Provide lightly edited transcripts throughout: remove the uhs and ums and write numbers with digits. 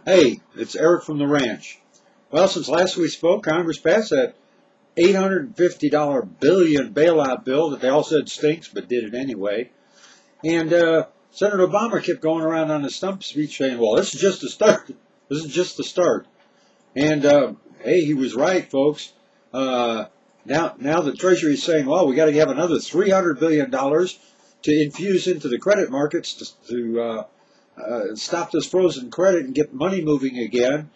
Hey, it's Eric from the ranch. Well, since last we spoke, Congress passed that $850 billion bailout bill that they all said stinks, but did it anyway. And Senator Obama kept going around on his stump speech saying, well, this is just the start. This is just the start. And, hey, he was right, folks. Now the Treasury is saying, well, we got to have another $300 billion to infuse into the credit markets to stop this frozen credit and get money moving again,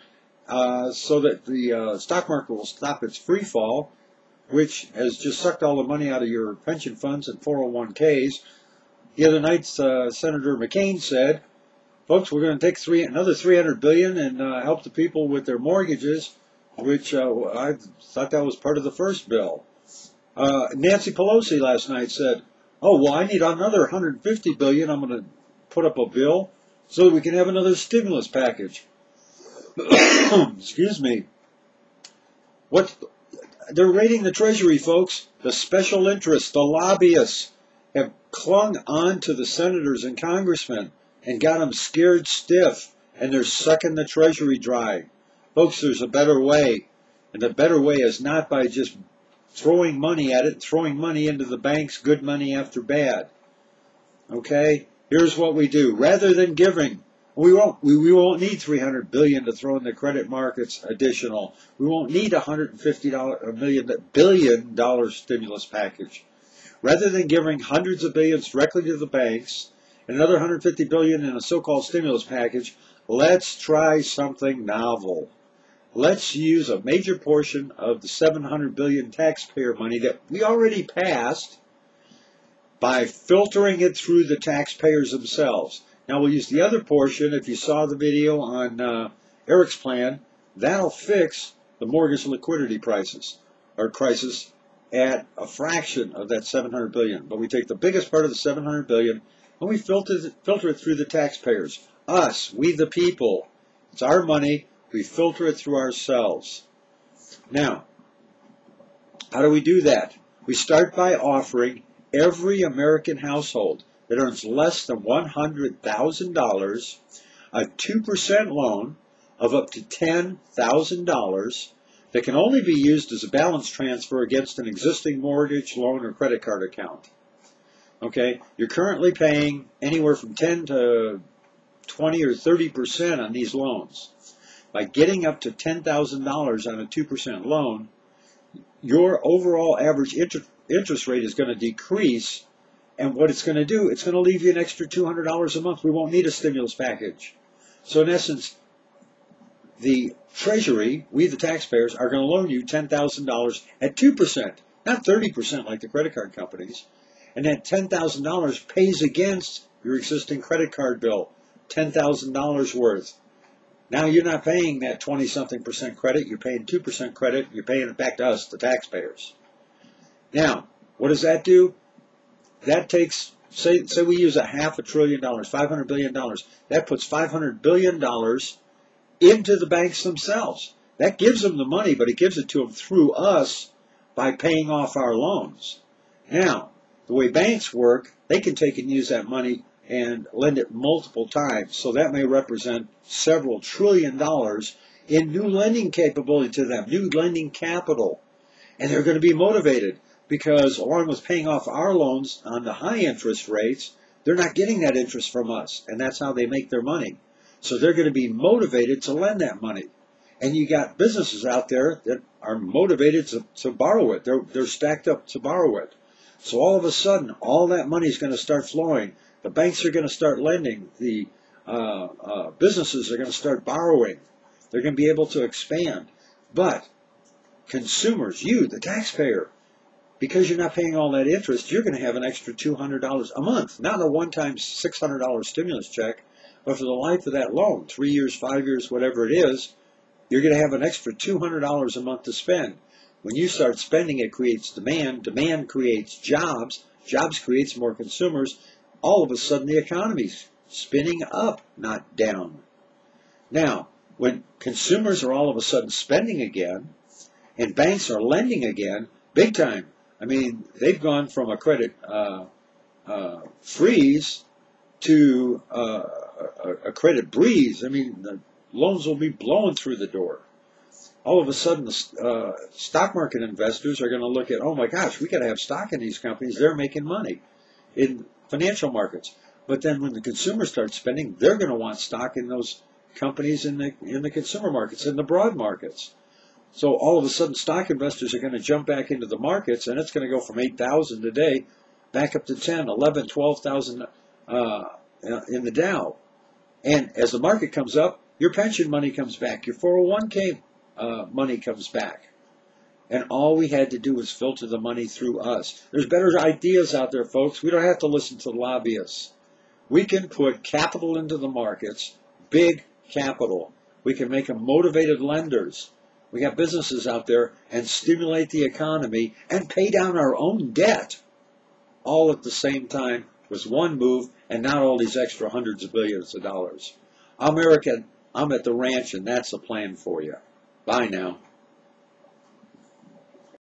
so that the stock market will stop its free fall, which has just sucked all the money out of your pension funds and 401ks. The other night, Senator McCain said, folks, we're going to take another $300 billion and help the people with their mortgages, which I thought that was part of the first bill. Nancy Pelosi last night said, oh, well, I need another $150 billion. I'm going to put up a bill so that we can have another stimulus package. Excuse me. They're raiding the Treasury, folks. The special interests, the lobbyists, have clung on to the senators and congressmen and got them scared stiff, and they're sucking the Treasury dry. Folks, there's a better way, and the better way is not by just throwing money at it, throwing money into the banks, good money after bad. Okay? Here's what we do. Rather than giving, we won't need $300 billion to throw in the credit markets additional. We won't need $150 billion stimulus package. Rather than giving hundreds of billions directly to the banks and another $150 billion in a so-called stimulus package, let's try something novel. Let's use a major portion of the $700 billion taxpayer money that we already passed by filtering it through the taxpayers themselves. Now we'll use the other portion. If you saw the video on Eric's plan, that'll fix the mortgage liquidity crisis at a fraction of that $700 billion. But we take the biggest part of the $700 billion and we filter it through the taxpayers. Us, we the people. It's our money. We filter it through ourselves. Now, how do we do that? We start by offering every American household that earns less than $100,000 a 2% loan of up to $10,000 that can only be used as a balance transfer against an existing mortgage, loan, or credit card account. Okay, you're currently paying anywhere from 10 to 20 or 30% on these loans. By getting up to $10,000 on a 2% loan, your overall average interest rate is going to decrease, and what it's going to do, it's going to leave you an extra $200 a month. We won't need a stimulus package. So in essence, the Treasury, we the taxpayers, are going to loan you $10,000 at 2%, not 30% like the credit card companies. And that $10,000 pays against your existing credit card bill, $10,000 worth. Now you're not paying that 20-something% credit. You're paying 2% credit. You're paying it back to us, the taxpayers. Now, what does that do? That takes, say we use $500 billion, $500 billion. That puts $500 billion into the banks themselves. That gives them the money, but it gives it to them through us by paying off our loans. Now, the way banks work, they can take and use that money and lend it multiple times. So that may represent several $1 trillion in new lending capability to them, new lending capital. And they're going to be motivated because along with paying off our loans on the high interest rates, they're not getting that interest from us. And that's how they make their money. So they're going to be motivated to lend that money. And you got businesses out there that are motivated to borrow it. They're stacked up to borrow it. So all of a sudden, all that money is going to start flowing. The banks are going to start lending. The businesses are going to start borrowing. They're going to be able to expand. But consumers, you, the taxpayer, because you're not paying all that interest, you're going to have an extra $200 a month. Not a one-time $600 stimulus check, but for the life of that loan, 3 years, 5 years, whatever it is, you're going to have an extra $200 a month to spend. When you start spending, it creates demand. Demand creates jobs. Jobs creates more consumers. All of a sudden, the economy's spinning up, not down. Now, when consumers are all of a sudden spending again, and banks are lending again, big time. I mean, they've gone from a credit freeze to a credit breeze. I mean, loans will be blowing through the door. All of a sudden, the stock market investors are going to look at, oh my gosh, we got to have stock in these companies. They're making money in financial markets. But then when the consumers start spending, they're going to want stock in those companies in the consumer markets, in the broad markets. So all of a sudden, stock investors are going to jump back into the markets, and it's going to go from 8,000 today back up to 10, 11, 12,000 in the Dow. And as the market comes up, your pension money comes back, your 401k money comes back. And all we had to do was filter the money through us. There's better ideas out there, folks. We don't have to listen to the lobbyists. We can put capital into the markets, big capital. We can make them motivated lenders. We got businesses out there and stimulate the economy and pay down our own debt all at the same time with one move and not all these extra hundreds of billions of dollars. I'm at the ranch, and that's the plan for you. Bye now.